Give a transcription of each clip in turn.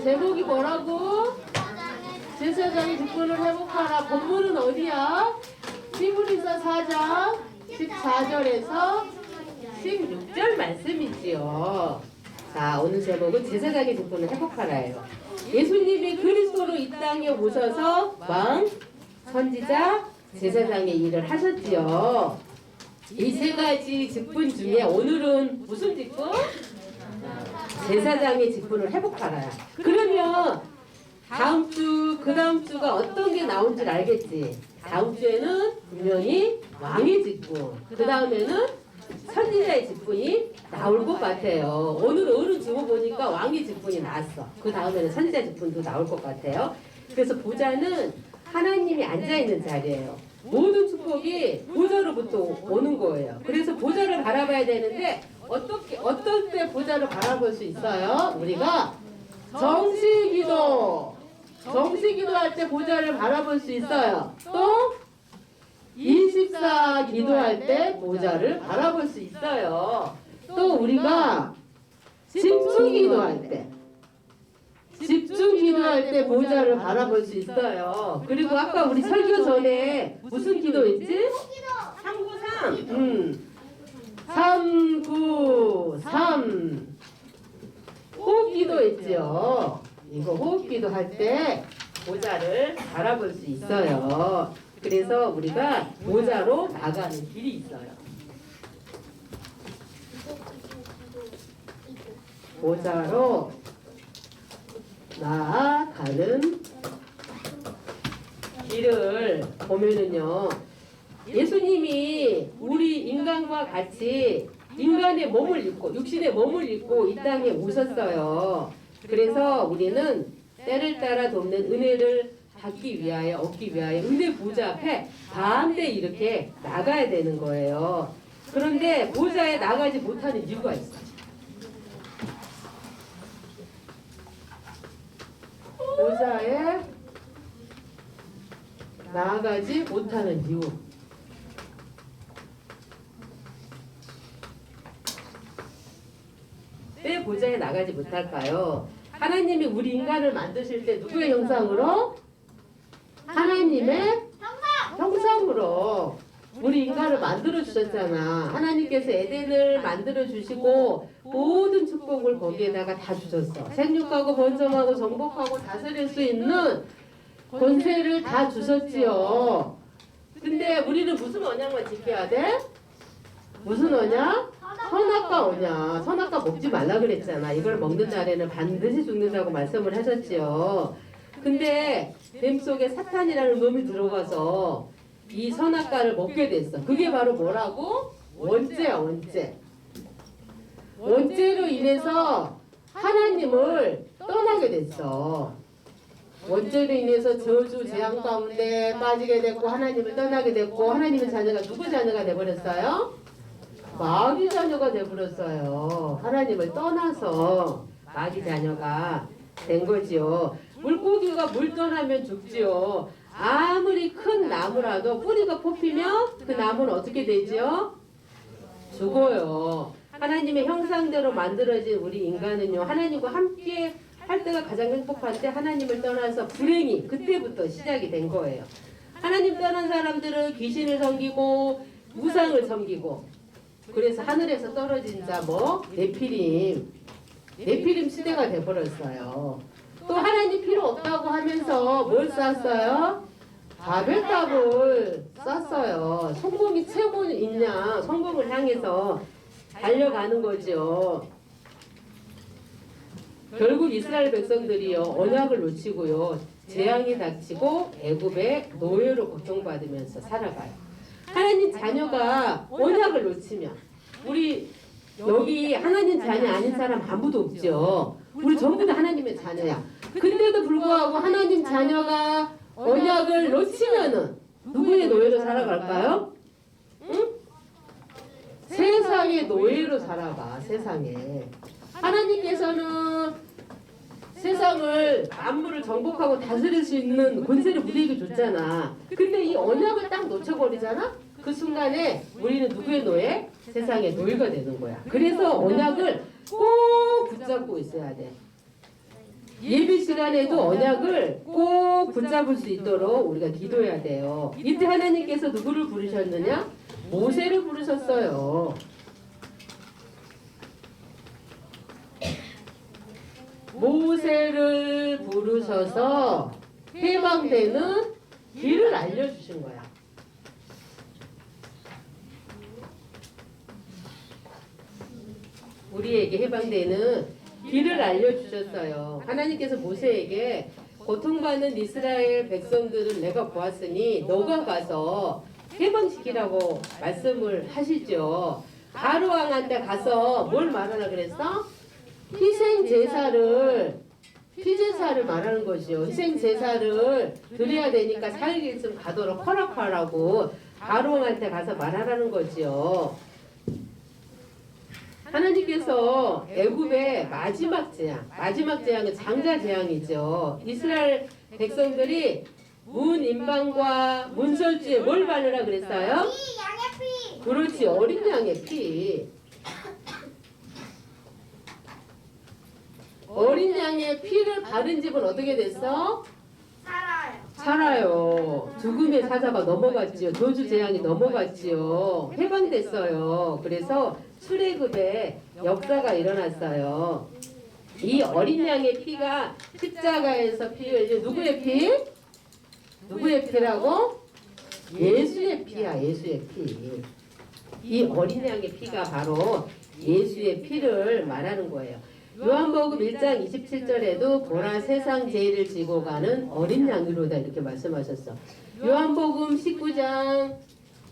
제목이 뭐라고? 제사장의 직분을 회복하라. 본문은 어디야? 히브리서 4장 14절에서 16절 말씀이지요. 자, 오늘 제목은 제사장의 직분을 회복하라예요. 예수님이 그리스도로 이 땅에 오셔서 왕, 선지자, 제사장의 일을 하셨지요. 이 세 가지 직분 중에 오늘은 무슨 직분? 제사장의 직분을 회복하라야. 그러면 다음 주, 그 다음 주가 어떤 게 나온 줄 알겠지? 다음 주에는 분명히 왕의 직분, 그 다음에는 선지자의 직분이 나올 것 같아요. 오늘 어른 집어보니까 왕의 직분이 나왔어. 그 다음에는 선지자 직분도 나올 것 같아요. 그래서 보좌는 하나님이 앉아있는 자리예요. 모든 축복이 보좌로부터 오는 거예요. 그래서 보좌를 바라봐야 되는데 어떨 때 보좌를 바라볼 수 있어요? 우리가 정시기도 할 때 보좌를 바라볼 수 있어요. 또 24 기도할 때 보좌를 바라볼 수 있어요. 또 우리가 집중 기도할 때 보좌를 바라볼 수 있어요. 그리고 아까 우리 설교 전에 무슨 기도했지? 393. 393. 호흡 기도했죠. 이거 호흡 기도할 때 보좌를 바라볼 수 있어요. 그래서 우리가 보좌로 나가는 길이 있어요. 보좌로 나아가는 길을 보면은요, 예수님이 우리 인간과 같이 인간의 몸을 입고, 육신의 몸을 입고 이 땅에 오셨어요. 그래서 우리는 때를 따라 돕는 은혜를 받기 위하여, 얻기 위하여 은혜 보좌 앞에 반대 이렇게 나가야 되는 거예요. 그런데 보좌에 나가지 못하는 이유가 있어요. 보좌에 나아가지 못하는 이유. 왜 보좌에 나가지 못할까요? 하나님이 우리 인간을 만드실 때 누구의 형상으로? 하나님의 형상으로 우리 인간을 만들어 주셨잖아. 하나님께서 에덴을 만들어 주시고 모든 축복을 거기에다가 다 주셨어. 생육하고 번성하고 정복하고 다스릴 수 있는 권세를 다 주셨지요. 근데 우리는 무슨 언약만 지켜야 돼? 무슨 언약? 선악과 언약. 선악과 먹지 말라 그랬잖아. 이걸 먹는 날에는 반드시 죽는다고 말씀을 하셨지요. 근데 뱀 속에 사탄이라는 놈이 들어가서 이 선악과를 먹게 됐어. 그게 바로 뭐라고? 원죄야, 원죄. 원죄로 인해서 하나님을 떠나게 됐어. 원죄로 인해서 저주, 재앙 가운데 빠지게 됐고 하나님을 떠나게 됐고 하나님의 자녀가 누구 자녀가 돼버렸어요? 마귀 자녀가 돼버렸어요. 하나님을 떠나서 마귀 자녀가 된 거지요. 물고기가 물 떠나면 죽지요. 아무리 큰 나무라도 뿌리가 뽑히면 그 나무는 어떻게 되지요? 죽어요. 하나님의 형상대로 만들어진 우리 인간은요, 하나님과 함께 할 때가 가장 행복한데 하나님을 떠나서 불행이 그때부터 시작이 된 거예요. 하나님 떠난 사람들은 귀신을 섬기고 우상을 섬기고, 그래서 하늘에서 떨어진 자 네피림 시대가 돼버렸어요. 또 하나님 필요 없다고 하면서 뭘 쌌어요? 바벨탑을 쌌어요. 성공이 최고 있냐? 성공을 향해서 달려가는 거죠. 결국 이스라엘 백성들이요, 언약을 놓치고요, 재앙이 닥치고 애굽의 노예로 고통받으면서 살아가요. 하나님 자녀가 언약을 놓치면, 우리 여기 하나님 자녀 아닌 사람 아무도 없죠. 우리 전부 다 하나님의 자녀야. 근데도 불구하고 하나님 자녀가 언약을 놓치면은 누구의 노예로 살아갈까요? 응? 세상의 노예로 살아가. 세상에. 하나님께서는 세상을, 만물을 정복하고 다스릴 수 있는 권세를 우리에게 줬잖아. 근데 이 언약을 딱 놓쳐버리잖아? 그 순간에 우리는 누구의 노예? 세상의 노예가 되는 거야. 그래서 언약을 꼭 붙잡고 있어야 돼. 예배 시간에도 언약을 꼭 붙잡을 수 있도록 우리가 기도해야 돼요. 이때 하나님께서 누구를 부르셨느냐? 모세를 부르셨어요. 모세를 부르셔서 해방되는 길을 알려주신 거야. 우리에게 해방되는 길을 알려주셨어요. 하나님께서 모세에게 고통받는 이스라엘 백성들을 내가 보았으니 너가 가서 해방시키라고 말씀을 하시죠. 바로 왕한테 가서 뭘 말하라 그랬어? 피제사를 말하는 것이요. 희생 제사를 드려야 되니까 4일쯤 가도록 허락하라고 바로 왕한테 가서 말하라는 거지요. 하나님께서 애굽의 마지막 재앙은 장자 재앙이죠. 이스라엘 백성들이 문인방과 문설주에 뭘 바르라 그랬어요? 양의 피. 그렇지, 어린 양의 피. 어린 양의 피를 바른 집은 어떻게 됐어? 살아요. 죽음의 사자가 넘어갔지요. 저주 재앙이 넘어갔지요. 해방됐어요. 그래서 출애굽의 역사가 일어났어요. 이 어린 양의 피가 십자가에서 피 흘린 누구의 피? 누구의 피라고? 예수의 피야. 예수의 피. 이 어린 양의 피가 바로 예수의 피를 말하는 거예요. 요한복음 1장 27절에도 보라 세상 죄를 지고 가는 어린 양이로다 이렇게 말씀하셨어. 요한복음 19장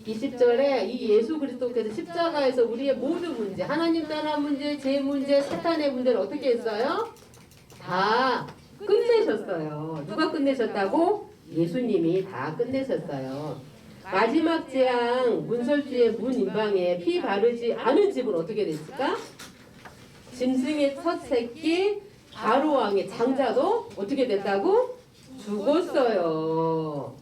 20절에 이 예수 그리스도께서 십자가에서 우리의 모든 문제, 하나님 떠난 문제, 죄 문제, 사탄의 문제를 어떻게 했어요? 다 끝내셨어요. 누가 끝내셨다고? 예수님이 다 끝내셨어요. 마지막 재앙 문설주의 문인방에 피 바르지 않은 집은 어떻게 됐을까? 짐승의 첫 새끼 바로왕의 장자도 어떻게 됐다고? 죽었어요.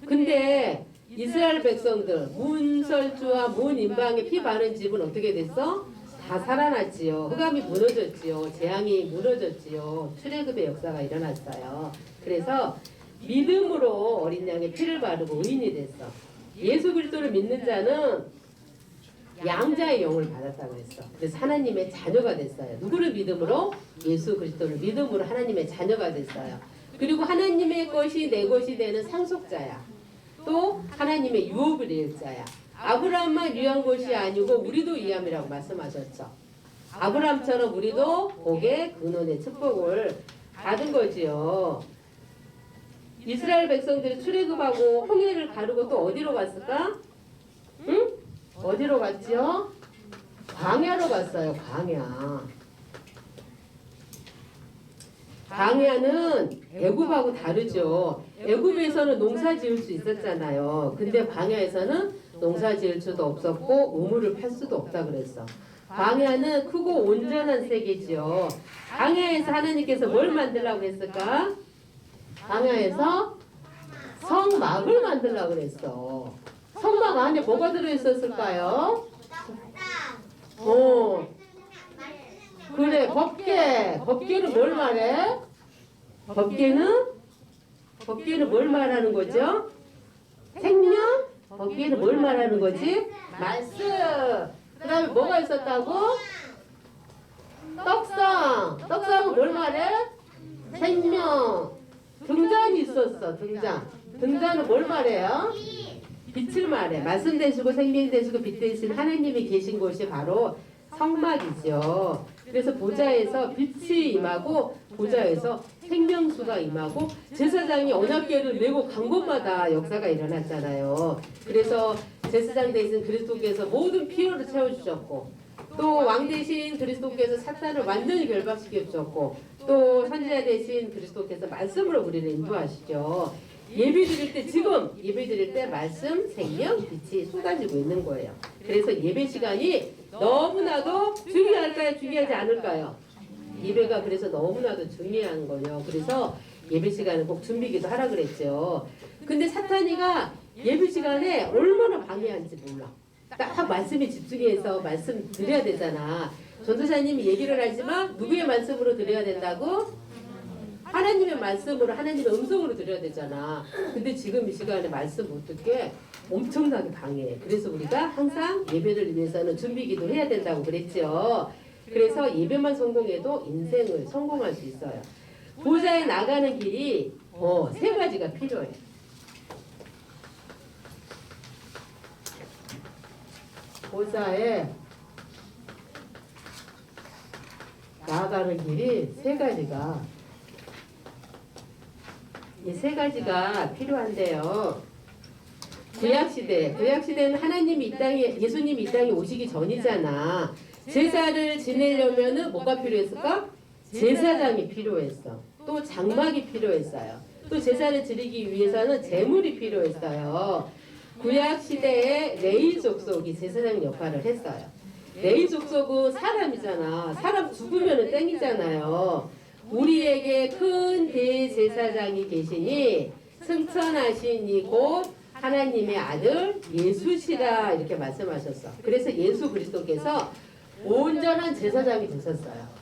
근데 이스라엘 백성들 문설주와 문인방에 피 바른 집은 어떻게 됐어? 다 살아났지요. 흑암이 무너졌지요. 재앙이 무너졌지요. 출애굽의 역사가 일어났어요. 그래서 믿음으로 어린 양의 피를 바르고 의인이 됐어. 예수 그리스도를 믿는 자는 양자의 영을 받았다고 했어. 그래서 하나님의 자녀가 됐어요. 누구를 믿음으로? 예수 그리스도를 믿음으로 하나님의 자녀가 됐어요. 그리고 하나님의 것이 내 것이 되는 상속자야. 또 하나님의 유업을 이을 자야. 아브라함만 위한 것이 아니고 우리도 위함이라고 말씀하셨죠. 아브라함처럼 우리도 복의 근원의 축복을 받은 거지요. 이스라엘 백성들이 출애굽하고 홍해를 가르고 또 어디로 갔을까? 응? 어디로 갔지요? 광야로 갔어요. 광야는 애굽하고 다르죠. 애굽에서는 농사 지을 수 있었잖아요. 근데 광야에서는 농사 지을 수도 없었고 우물을 팔 수도 없다 그랬어. 광야는 크고 온전한 세계지요. 광야에서 하나님께서 뭘 만들라고 했을까? 광야에서 성막을 만들라고 그랬어. 성막 안에 뭐가 들어있었을까요? 그래, 법궤는 뭘 말해? 법궤는 뭘 말하는 거죠? 생명? 법궤는 뭘 말하는 거지? 말씀. 그 다음에 뭐가 있었다고? 떡상은 뭘 말해? 생명. 등잔이 있었어. 등잔은 뭘 말해요? 빛을 말해. 말씀 되시고 생명 되시고 빛 되신 하나님이 계신 곳이 바로 성막이죠. 그래서 보좌에서 빛이 임하고 보좌에서 생명수가 임하고 제사장이 언약궤를 메고 간 곳마다 역사가 일어났잖아요. 그래서 제사장 대신 그리스도께서 모든 필요를 채워주셨고 또 왕 대신 그리스도께서 사탄을 완전히 결박시켜 주셨고 또 선지자 대신 그리스도께서 말씀으로 우리를 인도하시죠. 지금 예배 드릴 때 말씀, 생명, 빛이 쏟아지고 있는 거예요. 그래서 예배 시간이 너무나도 중요할까요? 중요하지 않을까요? 예배가 그래서 너무나도 중요한 거예요. 그래서 예배 시간은 꼭 준비기도 하라 그랬죠. 근데 사탄이가 예배 시간에 얼마나 방해하는지 몰라. 딱 말씀에 집중해서 말씀 드려야 되잖아. 전도사님이 얘기를 하지만 누구의 말씀으로 드려야 된다고? 하나님의 말씀으로 하나님의 음성으로 드려야 되잖아. 근데 지금 이 시간에 말씀 못 듣게 엄청나게 강해. 그래서 우리가 항상 예배를 위해서는 준비기도 해야 된다고 그랬죠. 그래서 예배만 성공해도 인생을 성공할 수 있어요. 보좌에 나가는 길이 세 가지가 필요해. 보좌에 나아가는 길이 세 가지가 이 세 가지가 필요한데요. 구약시대는 하나님이 이 땅에 예수님이 이 땅에 오시기 전이잖아. 제사를 지내려면은 뭐가 필요했을까? 제사장이 필요했어. 또 장막이 필요했어요. 또 제사를 드리기 위해서는 제물이 필요했어요. 구약시대에 레위 족속이 제사장 역할을 했어요. 레위 족속은 사람이잖아. 사람 죽으면 땡이잖아요. 우리에게 큰 대제사장이 계시니 승천하신 이곳 하나님의 아들 예수시라 이렇게 말씀하셨어. 그래서 예수 그리스도께서 온전한 제사장이 되셨어요.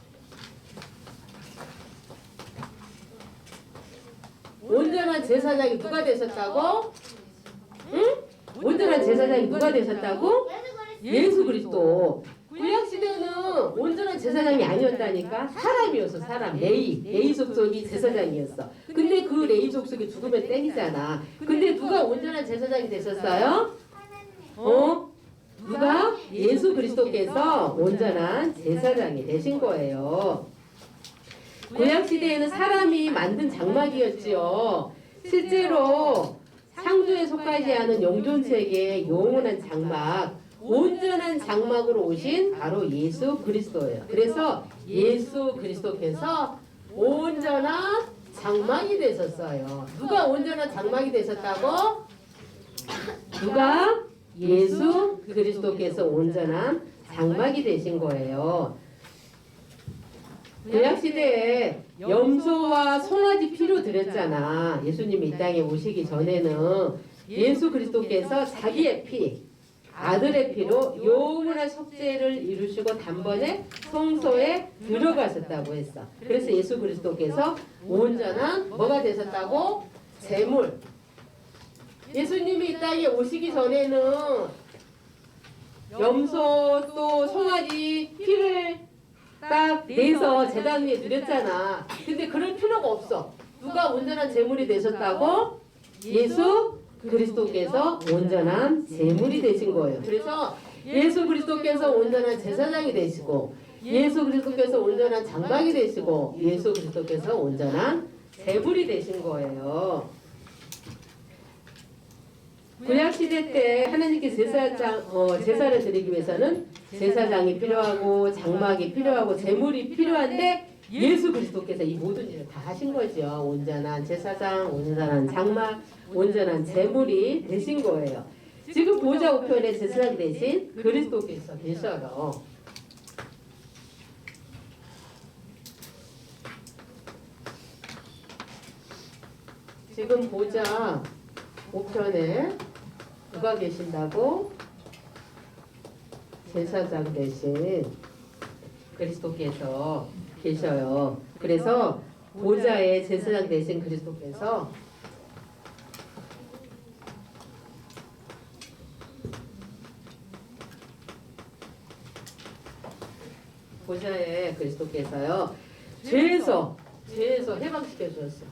온전한 제사장이 누가 되셨다고? 응? 온전한 제사장이 누가 되셨다고? 예수 그리스도. 구약시대는 온전한 제사장이 아니었다니까. 사람이었어. 사람. 레위 족속이 제사장이었어. 근데 그 레위 족속이 죽으면 땡이잖아. 근데 누가 온전한 제사장이 되셨어요? 누가? 예수 그리스도께서 온전한 제사장이 되신 거예요. 구약시대에는 사람이 만든 장막이었지요. 실제로 창조에 속하지 않은 영존체계의 영원한 장막, 온전한 장막으로 오신 바로 예수 그리스도예요. 그래서 예수 그리스도께서 온전한 장막이 되셨어요. 누가 온전한 장막이 되셨다고? 누가? 예수 그리스도께서 온전한 장막이 되신 거예요. 구약시대에 염소와 송아지 피로 드렸잖아. 예수님이 이 땅에 오시기 전에는 예수 그리스도께서 자기의 피, 아들의 피로 영원한 속죄를 이루시고 단번에 성소에 들어가셨다고 했어. 그래서 예수 그리스도께서 온전한 뭐가 되셨다고? 제물. 예수님이 이 땅에 오시기 전에는 염소 또 송아지 피를 딱 내서 제단 위에 드렸잖아. 근데 그럴 필요가 없어. 누가 온전한 제물이 되셨다고? 예수 그리스도께서 온전한 제물이 되신 거예요. 그래서 예수 그리스도께서 온전한 제사장이 되시고, 예수 그리스도께서 온전한 장막이 되시고, 예수 그리스도께서 온전한 제물이 되신 거예요. 구약시대 때 하나님께 제사를 드리기 위해서는 제사장이 필요하고 장막이 필요하고 제물이 필요한데 예수 그리스도께서 이 모든 일을 다 하신 거죠. 온전한 제사장, 온전한 장막, 온전한 제물이 되신 거예요. 지금 보좌 우편에 제사장 대신 그리스도께서 계셔요. 지금 보좌 우편에 누가 계신다고? 제사장 대신 그리스도께서 계셔요. 그래서 보좌에 제사장 대신 그리스도께서 보좌에 그리스도께서요. 죄에서 해방시켜 주셨어요.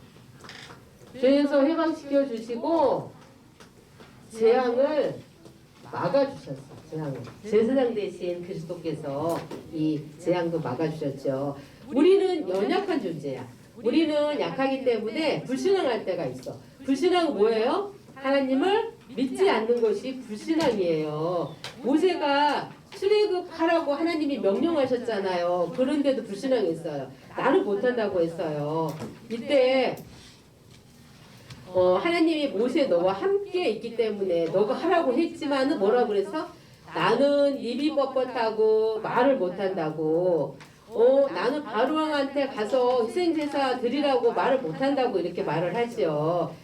죄에서 해방시켜 주시고 재앙을 막아주셨어. 재앙을. 제사장 대신 그리스도께서 이 재앙도 막아주셨죠. 우리는 연약한 존재야. 우리는 약하기 때문에 불신앙할 때가 있어. 불신앙은 뭐예요? 하나님을 믿지 않는 것이 불신앙이에요. 모세가 출애굽하라고 하나님이 명령하셨잖아요. 그런데도 불신앙했어요. 나는 못한다고 했어요. 이때 하나님이 모세 너와 함께 있기 때문에 너가 하라고 했지만은 뭐라고 그래서? 나는 입이 뻣뻣하고 말을 못한다고. 나는 바로왕한테 가서 희생제사 드리라고 말을 못한다고 이렇게 말을 하죠.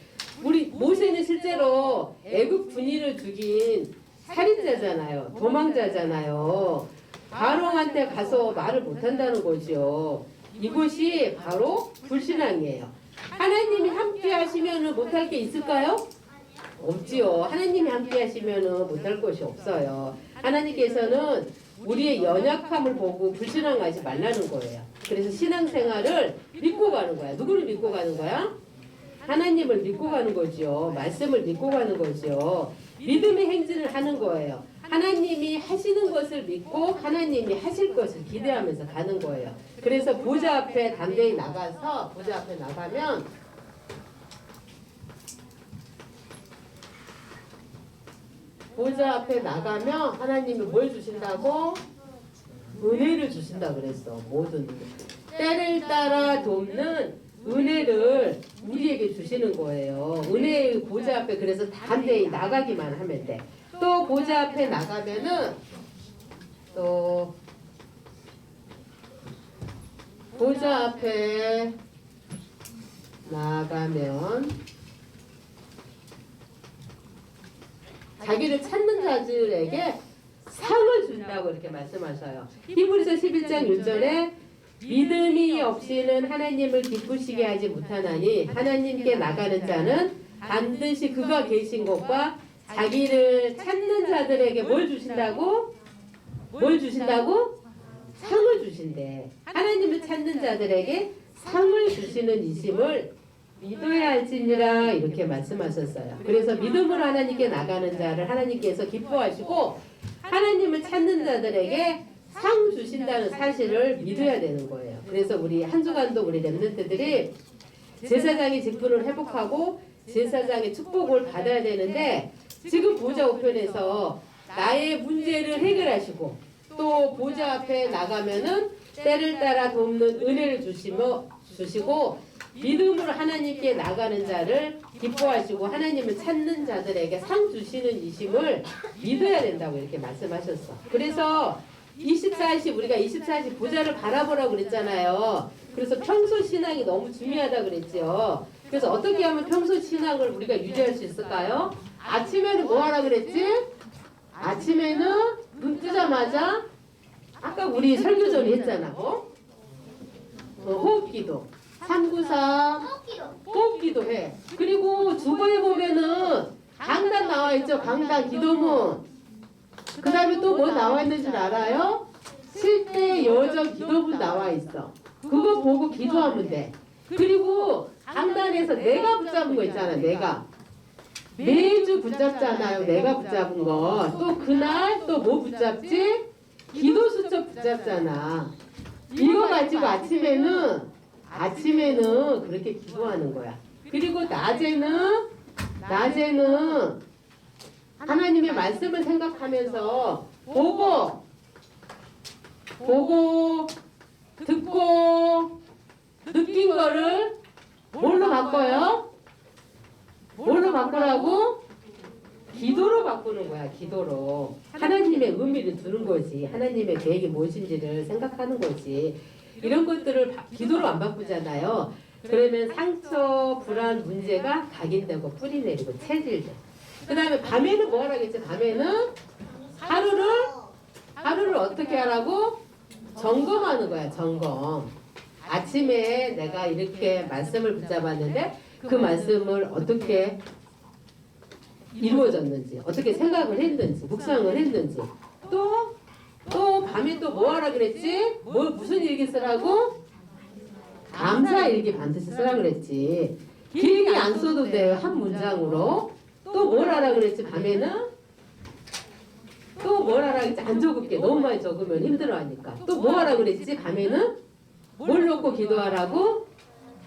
우리 모세는 실제로 애굽 군인을 죽인 살인자잖아요. 도망자잖아요. 바로왕한테 가서 말을 못한다는 거죠. 이것이 바로 불신앙이에요. 하나님이 함께 하시면 못할 게 있을까요? 없지요. 하나님이 함께 하시면 못할 것이 없어요. 하나님께서는 우리의 연약함을 보고 불신앙하지 말라는 거예요. 그래서 신앙생활을 믿고 가는 거야. 누구를 믿고 가는 거야? 하나님을 믿고 가는 거죠. 말씀을 믿고 가는 거죠. 믿음의 행진을 하는 거예요. 하나님이 하시는 것을 믿고 하나님이 하실 것을 기대하면서 가는 거예요. 그래서 보좌 앞에 담대히 나가서 보좌 앞에 나가면 보좌 앞에 나가면 하나님이 뭘 주신다고? 은혜를 주신다 그랬어. 모든 때를 따라 돕는 은혜를 우리에게 주시는 거예요. 은혜의 보좌 앞에 그래서 담대히 나가기만 하면 돼. 또 보좌 앞에 나가면은 또 보좌 앞에 나가면 자기를 찾는 자들에게 상을 준다고 이렇게 말씀하셔요. 히브리서 11장 1절에 믿음이 없이는 하나님을 기쁘시게 하지 못하나니 하나님께 나가는 자는 반드시 그가 계신 곳과 자기를 찾는 자들에게 뭘 주신다고? 뭘 주신다고? 상을 주신대. 하나님을 찾는 자들에게 상을 주시는 이심을 믿어야 할지니라 이렇게 말씀하셨어요. 그래서 믿음으로 하나님께 나가는 자를 하나님께서 기뻐하시고 하나님을 찾는 자들에게 상 주신다는 사실을 믿어야 되는 거예요. 그래서 우리 한 주간도 우리 렘넌트들이 제사장의 직분을 회복하고 제사장의 축복을 받아야 되는데 지금 보좌 우편에서 나의 문제를 해결하시고 또 보좌 앞에 나가면은 때를 따라 돕는 은혜를 주시고 믿음으로 하나님께 나가는 자를 기뻐하시고 하나님을 찾는 자들에게 상 주시는 이심을 믿어야 된다고 이렇게 말씀하셨어. 그래서 24시 우리가 24시 보좌를 바라보라고 그랬잖아요. 그래서 평소 신앙이 너무 중요하다 그랬죠. 그래서 어떻게 하면 평소 신앙을 우리가 유지할 수 있을까요? 아침에는 뭐 하라 그랬지? 아침에는 눈 뜨자마자 아까 우리 설교 전에 했잖아. 호흡기도. 393 호흡기도 해. 그리고 주보에 보면은 강단 나와 있죠. 강단 기도문. 그 다음에 또 뭐 나와 있는 줄 알아요? 7대 여정 기도문 나와 있어. 그거 보고 기도하면 돼. 그리고 강단에서 내가 붙잡은 거 있잖아. 내가 매주 붙잡잖아요. 내가 붙잡은 거. 또 그날 또 뭐 붙잡지? 기도 수첩 붙잡잖아. 이거 가지고 아침에는 그렇게 기도하는 거야. 그리고 낮에는 하나님의 말씀을 생각하면서 보고 듣고 느낀 거를 뭘로 바꿔요? 뭘로 바꾸라고? 기도로 바꾸는 거야. 기도로. 하나님의 의미를 두는 거지. 하나님의 계획이 무엇인지를 생각하는 거지. 이런 것들을 기도로 안 바꾸잖아요. 그러면 상처, 불안, 문제가 각인되고 뿌리 내리고 체질돼. 그 다음에 밤에는 뭐 하라겠지? 밤에는 하루를 어떻게 하라고? 점검하는 거야. 점검. 아침에 내가 이렇게 말씀을 붙잡았는데 그 말씀을 어떻게 이루어졌는지, 어떻게 생각을 했는지, 묵상을 했는지. 또 밤에 또 뭐 하라 그랬지? 무슨 일기 쓰라고? 감사 일기 반드시 쓰라 그랬지. 길게 안 써도 돼요. 한 문장으로. 또 뭘 하라 그랬지? 밤에는? 또 뭘 하라 그랬지? 안 적을게. 너무 많이 적으면 힘들어하니까. 또 뭐 하라 그랬지? 밤에는? 뭘 놓고 기도하라고?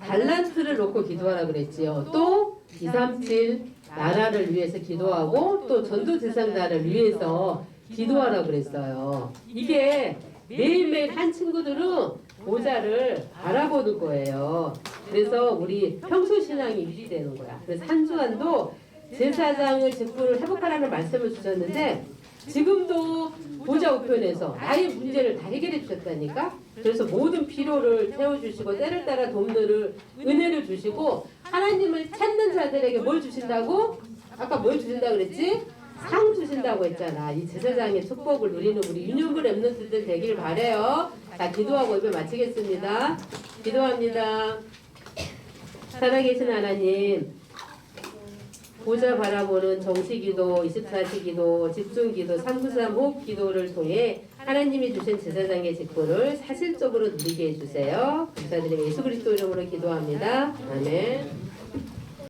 달란트를 놓고 기도하라 그랬지요. 또 237 나라를 위해서 기도하고 또 전도 대상자를 위해서 기도하라 그랬어요. 이게 매일매일 한 친구들은 보좌를 바라보는 거예요. 그래서 우리 평소 신앙이 유지되는 거야. 그래서 한 주간도 제사장의 직분을 회복하라는 말씀을 주셨는데 지금도 보좌 우편에서 나의 문제를 다 해결해 주셨다니까. 그래서 모든 필요를 채워주시고 때를 따라 돕는 은혜를 주시고 하나님을 찾는 자들에게 뭘 주신다고? 아까 뭘 주신다 그랬지? 상 주신다고 했잖아. 이 제사장의 축복을 누리는 우리 윤용구 렘넌트들 되길 바래요. 자, 기도하고 예배 마치겠습니다. 기도합니다. 살아계신 하나님, 보좌 바라보는 정시기도, 24시기도, 집중기도, 393 호흡기도를 통해 하나님이 주신 제사장의 직분을 사실적으로 누리게 해주세요. 감사드리며 예수 그리스도 이름으로 기도합니다. 아멘.